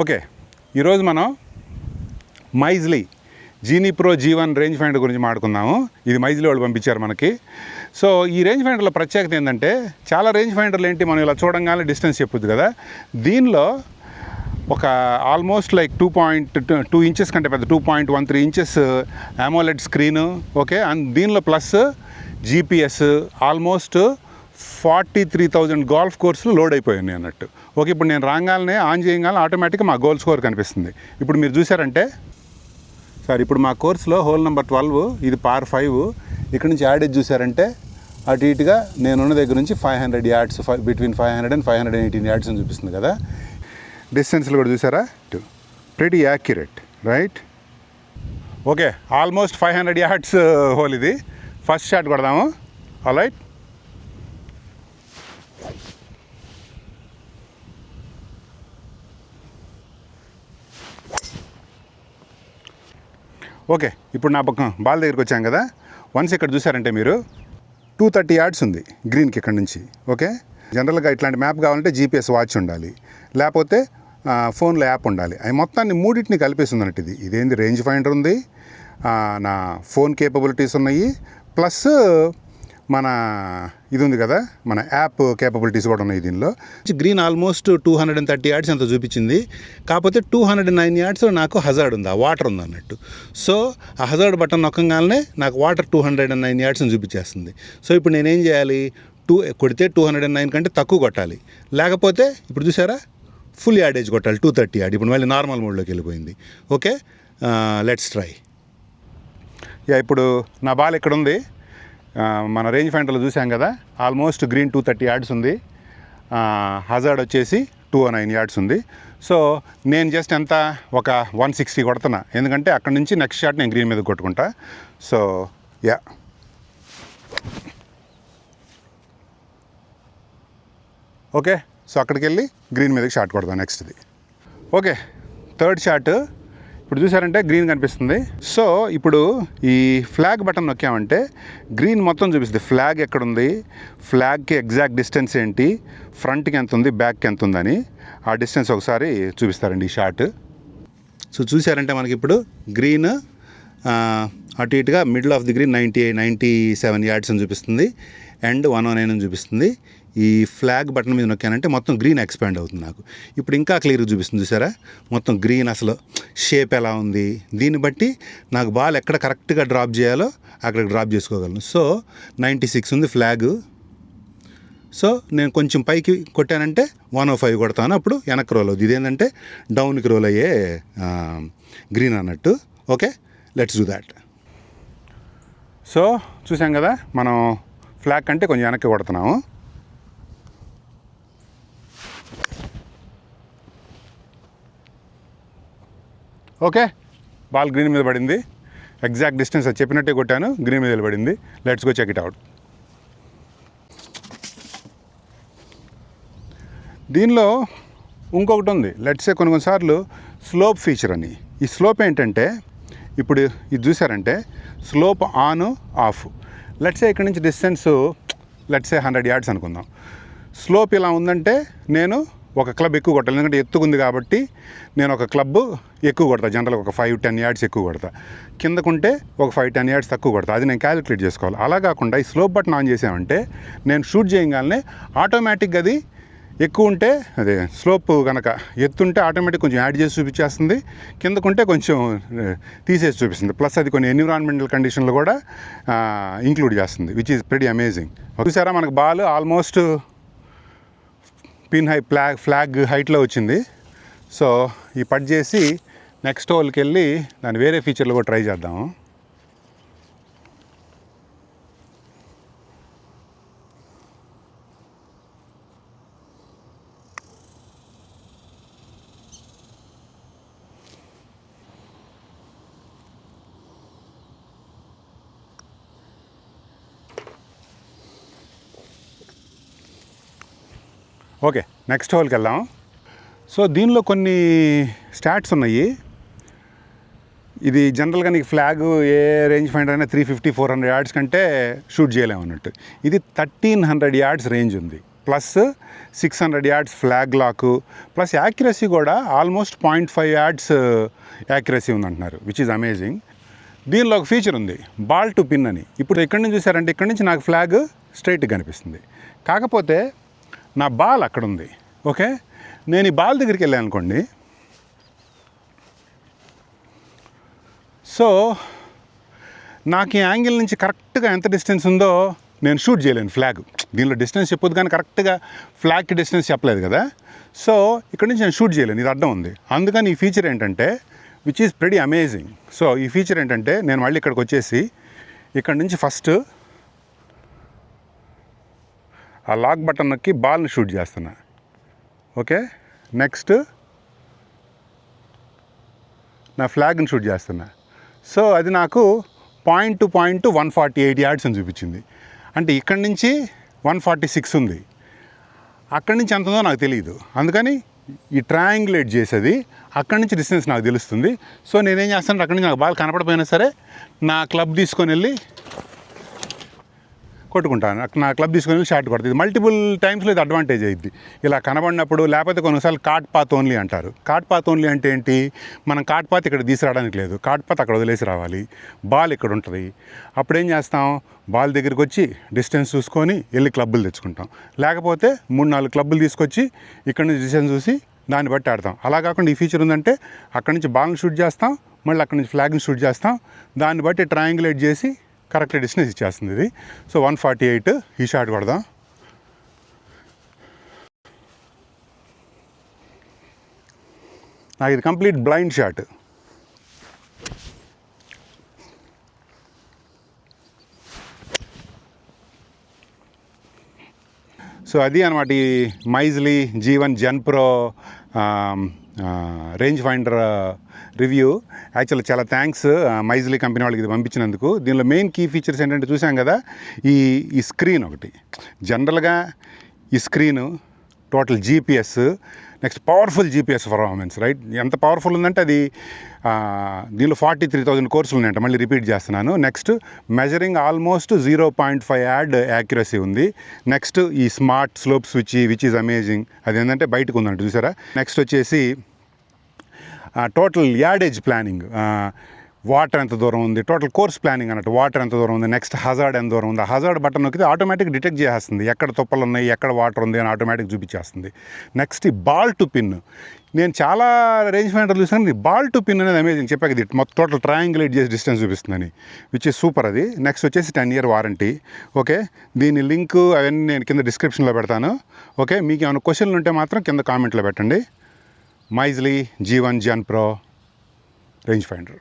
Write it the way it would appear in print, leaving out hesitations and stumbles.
Okay, ఈరోజు మనం మైజ్లీ Genie Pro G1 range finder గురించి మాట్లాడుకుందాము. ఇది మైజ్లీ వాళ్ళు పంపించారు మనకి. సో ఈ రేంజ్ ఫైండర్లో ప్రత్యేకత ఏంటంటే, చాలా రేంజ్ ఫైండర్లు ఏంటి మనం ఇలా చూడంగానే డిస్టెన్స్ చెప్పుద్ది కదా, దీనిలో ఒక ఆల్మోస్ట్ లైక్ 2.2 ఇంచెస్ కంటే పెద్ద 2.13 inches AMOLED screen. Okay, and దీనిలో ప్లస్ GPS ఆల్మోస్ట్ 43,000 గోల్ఫ్ కోర్సులు లోడ్ అయిపోయాయి అన్నట్టు. ఓకే, ఇప్పుడు నేను రాగానే ఆన్ చేయగానే ఆటోమేటిక్గా మా గోల్ స్కోర్ కనిపిస్తుంది. ఇప్పుడు మీరు చూసారంటే సార్, ఇప్పుడు మా కోర్సులో హోల్ నెంబర్ 12, ఇది par 5. ఇక్కడ నుంచి యాడేజ్ చూసారంటే అటు ఇటుగా నేనున్న దగ్గర నుంచి 500 yards, బిట్వీన్ 500 and 518 yards అని చూపిస్తుంది కదా. డిస్టెన్స్లు కూడా చూసారా, pretty accurate, right? Okay, almost 500 yards hole. ఇది ఫస్ట్ షాట్ కొడదాము. Alright, okay. ఇప్పుడు నా పక్కన బాల్ దగ్గరికి వచ్చాం కదా. వన్స్ ఇక్కడ చూసారంటే మీరు 230 yards ఉంది గ్రీన్కి ఇక్కడ నుంచి. ఓకే, జనరల్గా ఇట్లాంటి మ్యాప్ కావాలంటే GPS వాచ్ ఉండాలి, లేకపోతే ఫోన్లో యాప్ ఉండాలి. అవి మొత్తాన్ని మూడింటిని కలిపేస్తుంది అన్నట్టు. ఇదేంది రేంజ్ ఫైండర్ ఉంది, నా ఫోన్ కేపబిలిటీస్ ఉన్నాయి, ప్లస్ మన ఇది ఉంది కదా, మన యాప్ కేపబిలిటీస్ కూడా ఉన్నాయి దీనిలో. గ్రీన్ ఆల్మోస్ట్ 230 yards అంత చూపించింది. కాకపోతే 209 yards నాకు హజార్డ్ ఉంది, ఆ వాటర్ ఉంది అన్నట్టు. సో ఆ హజార్డ్ బటన్ నొక్కగానే నాకు వాటర్ 209 yards అని చూపించేస్తుంది. సో ఇప్పుడు నేనేం చేయాలి, కొడితే 209 కంటే తక్కువ కొట్టాలి, లేకపోతే ఇప్పుడు చూసారా ఫుల్ యాడేజ్ కొట్టాలి 230 yard. ఇప్పుడు మళ్ళీ నార్మల్ మోడ్లోకి వెళ్ళిపోయింది. Okay, let's try. ఇప్పుడు నా బాల్ ఇక్కడ ఉంది, మన రేంజ్ ఫైండర్లో చూసాం కదా. ఆల్మోస్ట్ గ్రీన్ 230 yards ఉంది, హజార్డ్ వచ్చేసి 209 yards ఉంది. సో నేను జస్ట్ ఎంత ఒక 160 కొడుతున్నా, ఎందుకంటే అక్కడ నుంచి నెక్స్ట్ షాట్ నేను గ్రీన్ మీద కొట్టుకుంటా. So yeah, okay. సో అక్కడికి వెళ్ళి గ్రీన్ మీదకి షాట్ కొడతాను నెక్స్ట్ది. ఓకే, థర్డ్ షాట్ ఇప్పుడు చూసారంటే గ్రీన్ కనిపిస్తుంది. సో ఇప్పుడు ఈ ఫ్లాగ్ బటన్ నొక్కామంటే గ్రీన్ మొత్తం చూపిస్తుంది. ఫ్లాగ్ ఎక్కడుంది, ఫ్లాగ్కి ఎగ్జాక్ట్ డిస్టెన్స్ ఏంటి, ఫ్రంట్కి ఎంత ఉంది, బ్యాక్కి ఎంత ఉందని ఆ డిస్టెన్స్ ఒకసారి చూపిస్తారండి ఈ షాట్. సో చూసారంటే మనకి ఇప్పుడు గ్రీన్ అటు ఇటుగా middle of the green 97 yards అని చూపిస్తుంది, అండ్ 109 అని చూపిస్తుంది. ఈ ఫ్లాగ్ బటన్ మీద నొక్కానంటే మొత్తం గ్రీన్ ఎక్స్పాండ్ అవుతుంది నాకు. ఇప్పుడు ఇంకా క్లియర్గా చూపిస్తుంది చూసారా, మొత్తం గ్రీన్ అసలు షేప్ ఎలా ఉంది. దీన్ని బట్టి నాకు బాల్ ఎక్కడ కరెక్ట్గా డ్రాప్ చేయాలో అక్కడ డ్రాప్ చేసుకోగలను. సో 96 ఉంది ఫ్లాగ్. సో నేను కొంచెం పైకి కొట్టానంటే 105 కొడతాను, అప్పుడు వెనక్కి రోల్ అవుతుంది. ఇదేంటంటే డౌన్కి రోల్ అయ్యే గ్రీన్ అన్నట్టు. Okay, let's do that. So చూసాం కదా, మనం ఫ్లాగ్ కంటే కొంచెం వెనక్కి కొడుతున్నాము. ఓకే, బాల్ గ్రీన్ మీద పడింది. ఎగ్జాక్ట్ డిస్టెన్స్ అది చెప్పినట్టే కొట్టాను, గ్రీన్ మీద పడింది. Let's go check it out. దీనిలో ఇంకొకటి ఉంది, లెట్స్ సే కొన్నిసార్లు స్లోప్ ఫీచర్ అని. ఈ స్లోప్ ఏంటంటే, ఇప్పుడు ఇది చూసారంటే slope on off. Let's say ఇక్కడ నుంచి డిస్టెన్స్ లెట్స్ సే 100 yards అనుకుందాం. స్లోప్ ఇలా ఉందంటే నేను ఒక క్లబ్ ఎక్కువ కొట్టాలి, ఎందుకంటే ఎత్తుకుంది కాబట్టి నేను ఒక క్లబ్ ఎక్కువ కొడతా. జనరల్గా ఒక 5-10 yards ఎక్కువ కొడతా, కిందకుంటే ఒక 5-10 yards తక్కువ కొడతా. అది నేను క్యాలిక్యులేట్ చేసుకోవాలి. అలా కాకుండా ఈ స్లోప్ బటన్ ఆన్ చేసామంటే నేను షూట్ చేయగానే ఆటోమేటిక్గా అది ఎక్కువ ఉంటే, అదే స్లోప్ కనుక ఎత్తుంటే ఆటోమేటిక్ కొంచెం యాడ్ చేసి చూపించేస్తుంది, కిందకుంటే కొంచెం తీసేసి చూపిస్తుంది. ప్లస్ అది కొన్ని ఎన్విరాన్మెంటల్ కండిషన్లు కూడా ఇంక్లూడ్ చేస్తుంది, విచ్ ఈజ్ ప్రెటీ అమేజింగ్. చూసారా, మనకు ball almost pin high flag హైట్లో వచ్చింది. సో ఈ పట్ చేసి నెక్స్ట్ హోల్కి వెళ్ళి దాని వేరే ఫీచర్లు కూడా ట్రై చేద్దాము. ఓకే, నెక్స్ట్ హోల్కి వెళ్దాం. సో దీనిలో కొన్ని స్టాట్స్ ఉన్నాయి. ఇది జనరల్గా నీకు ఫ్లాగ్ ఏ రేంజ్ ఫైండర్ అయినా 350-400 yards కంటే షూట్ చేయలేము అన్నట్టు. ఇది 1300 yards రేంజ్ ఉంది. ప్లస్ 600 యార్డ్స్ ఫ్లాగ్ లాకు, ప్లస్ యాక్యురసీ కూడా ఆల్మోస్ట్ 0.5 యార్డ్స్ యాక్యురసీ ఉందంటున్నారు, విచ్ ఈజ్ అమేజింగ్. దీనిలో ఒక ఫీచర్ ఉంది, బాల్ టు పిన్ అని. ఇప్పుడు ఎక్కడి నుంచి చూసారంటే ఇక్కడి నుంచి నాకు ఫ్లాగ్ స్ట్రైట్గా కనిపిస్తుంది, కాకపోతే నా బాల్ అక్కడ ఉంది. ఓకే, నేను ఈ బాల్ దగ్గరికి వెళ్ళాను అనుకోండి, సో నాకు ఈ యాంగిల్ నుంచి కరెక్ట్గా ఎంత డిస్టెన్స్ ఉందో నేను షూట్ చేయలేను ఫ్లాగ్. దీనిలో డిస్టెన్స్ చెప్పొద్దు కానీ కరెక్ట్గా ఫ్లాగ్కి డిస్టెన్స్ చెప్పలేదు కదా, సో ఇక్కడ నుంచి నేను షూట్ చేయలేను, ఇది అడ్డం ఉంది. అందుకని ఈ ఫీచర్ ఏంటంటే which is pretty amazing. So ఈ ఫీచర్ ఏంటంటే నేను మళ్ళీ ఇక్కడికి వచ్చేసి ఇక్కడ నుంచి ఫస్ట్ ఆ లాక్ బటన్ నొక్కి బాల్ని షూట్ చేస్తున్నా. ఓకే, నెక్స్ట్ నా ఫ్లాగ్ని షూట్ చేస్తున్నా. సో అది నాకు పాయింట్ టు పాయింట్ 148 యార్డ్స్ అని చూపించింది. అంటే ఇక్కడి నుంచి 146 ఉంది, అక్కడి నుంచి ఎంత ఉందో నాకు తెలియదు. అందుకని ఈ ట్రయాంగులేట్ చేసేది అక్కడి నుంచి డిస్టెన్స్ నాకు తెలుస్తుంది. సో నేనేం చేస్తాను, అక్కడి నుంచి నాకు బాల్ కనపడిపోయినా సరే నా క్లబ్ తీసుకొని వెళ్ళి కొట్టుకుంటాను. నా క్లబ్ తీసుకొని వెళ్ళి షాట్ కొడుతుంది. మల్టిపుల్ టైమ్స్లో ఇది అడ్వాంటేజ్ అయ్యిద్ది. ఇలా కనబడినప్పుడు, లేకపోతే కొన్నిసార్లు కాట్ పాత్ ఓన్లీ అంటారు. కాట్ పాత్ ఓన్లీ అంటే ఏంటి, మనం కాట్ పాత్ ఇక్కడ తీసుకురావడానికి లేదు, కాట్ పాత్ అక్కడ వదిలేసి రావాలి, బాల్ ఇక్కడ ఉంటుంది. అప్పుడు ఏం చేస్తాం, బాల్ దగ్గరికి వచ్చి డిస్టెన్స్ చూసుకొని వెళ్ళి క్లబ్బులు తెచ్చుకుంటాం. లేకపోతే 3-4 క్లబ్బులు తీసుకొచ్చి ఇక్కడ నుంచి డిస్టెన్స్ చూసి దాన్ని బట్టి ఆడతాం. అలా కాకుండా ఈ ఫీచర్ ఉందంటే అక్కడి నుంచి బాల్ని షూట్ చేస్తాం, మళ్ళీ అక్కడి నుంచి ఫ్లాగ్ని షూట్ చేస్తాం, దాన్ని బట్టి ట్రయాంగులేట్ చేసి కరెక్ట్ డిస్టెన్స్ ఇచ్చేస్తుంది ఇది. సో 148 ఈ షాట్ కొడదాం. నాకు ఇది కంప్లీట్ బ్లైండ్ షాట్. సో అది అనమాట ఈ మైజ్లీ G1 Gen Pro range finder review. Actually చాలా థ్యాంక్స్ మైజ్లీ కంపెనీ వాళ్ళకి ఇది పంపించినందుకు. దీనిలో మెయిన్ కీ ఫీచర్స్ ఏంటంటే చూసాం కదా, ఈ స్క్రీన్ ఒకటి. జనరల్గా ఈ screen total GPS, next powerful GPS performance, right. ఎంత పవర్ఫుల్ ఉందంటే అది దీనిలో 43,000 కోర్సులు ఉన్నాయంట, మళ్ళీ రిపీట్ చేస్తున్నాను. Next measuring almost 0.5 yard accuracy ఉంది. నెక్స్ట్ ఈ smart slope switch which is amazing, అది ఏంటంటే బయటకు ఉందంట చూసారా. నెక్స్ట్ వచ్చేసి టోటల్ యార్డేజ్ ప్లానింగ్, వాటర్ ఎంత దూరం ఉంది, టోటల్ కోర్స్ ప్లానింగ్ అన్నట్టు, వాటర్ ఎంత దూరం ఉంది, నెక్స్ట్ హజార్డ్ ఎంత దూరం ఉంది. ఆ హజార్డ్ బటన్ నొక్కితే ఆటోమేటిక్ డిటెక్ట్ చేస్తుంది ఎక్కడ తుప్పలు ఉన్నాయి, ఎక్కడ వాటర్ ఉంది అని ఆటోమేటిక్ చూపించేస్తుంది. నెక్స్ట్ ఈ బాల్ టు పిన్, నేను చాలా రేంజ్ ఫైండర్లు చూసాను, బాల్ టు పిన్ అనేది అమేజింగ్. చెప్పాక ఇది మొత్తం టోటల్ ట్రయాంగులేట్ చేసి డిస్టెన్స్ చూపిస్తుందని, విచ్ ఇస్ సూపర్ అది. నెక్స్ట్ వచ్చేసి 10 year వారంటీ. ఓకే, దీని లింక్ అవన్నీ నేను కింద డిస్క్రిప్షన్లో పెడతాను. ఓకే, మీకు ఏమైనా క్వశ్చన్లు ఉంటే మాత్రం కింద కామెంట్లో పెట్టండి. మైజ్లీ G1 Gen Pro range finder.